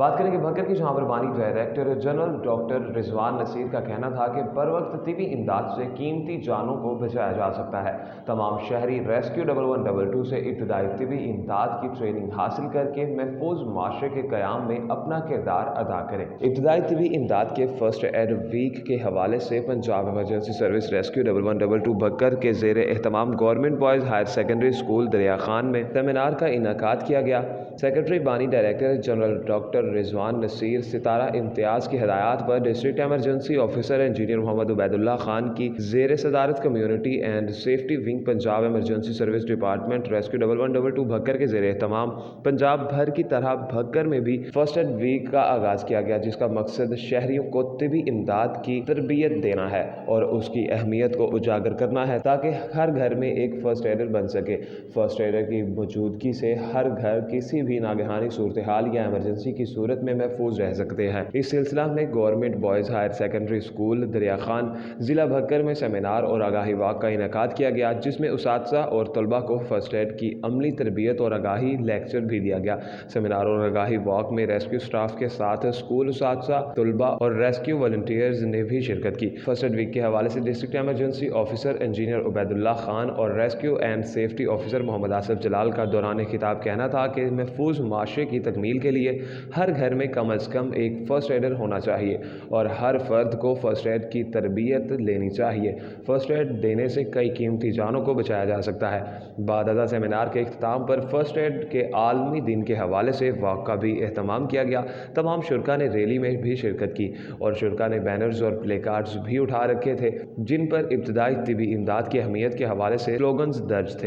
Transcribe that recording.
बात करेंगे भक्कर की, जहां पर बानी director general doctor Rizwan Naseer का कहना था कि बर वक्त तिबी इमदाद से कीमती जानों को बचाया जा सकता है। तमाम शहरी रेस्क्यू 1112 से इब्तदाई तिबी इमदाद की ट्रेनिंग हासिल करके महफूज माशरे के क़याम में अपना किरदार अदा करें। इब्तदाई तिबी इमदाद के फर्स्ट एड वीक के हवाले से Punjab emergency service rescue 1112 Bhakkar के ज़ेर एहतमाम government boys higher secondary school Darya Khan में सेमिनार का इनेकाद किया गया। सेक्रेटरी बानी director general doctor Rizwan Naseer Sitara Imtiaz की हदायत पर district emergency officer engineer Mohammad Ubaidullah Khan की ज़ेर सदारत community and safety wing Punjab emergency service department rescue 1112 Bhakkar के ज़ेर एहतमाम पंजाब भर की तरह भक्कर में भी फर्स्ट एड वीक का आगाज़ किया गया, जिसका मकसद शहरियों को तिबी इमदाद की तरबियत देना है और उसकी अहमियत को उजागर करना है ताकि हर घर में एक फ़र्स्ट एडर बन सके। फ़र्स्ट एडर की मौजूदगी से हर घर किसी भी नागहानी सूरत हाल या एमरजेंसी की सूरत में महफूज रह सकते हैं। इस सिलसिला में government boys higher secondary school Darya Khan ज़िला भक्कर में सेमिनार और आगाही वाक का इनेकाद किया गया, जिसमें उसातिज़ा और तलबा को फर्स्ट एड की अमली तरबियत और आगाही लेक्चर भी दिया गया। सेमिनार और आगाही वाक में रेस्क्यू स्टाफ के साथ स्कूल उसातिज़ा, तलबा और रेस्क्यू वॉलंटियर्स ने भी शिरकत की। फर्स्ट एड वीक के हवाले से district emergency officer engineer Ubaidullah Khan और rescue and safety officer Mohammad Asif Jalal का दौरान खिताब कहना था कि महफूज माशरे की तकमील के लिए हर घर में कम अज़ कम एक फ़र्स्ट एडर होना चाहिए और हर फर्द को फ़र्स्ट एड की तरबियत लेनी चाहिए। फ़र्स्ट एड देने से कई कीमती जानों को बचाया जा सकता है। बादअज़ा सेमिनार के इख्तिताम पर फ़र्स्ट एड के आलमी दिन के हवाले से वाक़ का भी एहतमाम किया गया। तमाम शुरका ने रैली में भी शिरकत की और शुरका ने बैनर्स और प्ले कार्ड्स भी उठा रखे थे, जिन पर इब्तदाई तिबी इमदाद की अहमियत के हवाले से स्लोगन्स दर्ज थे।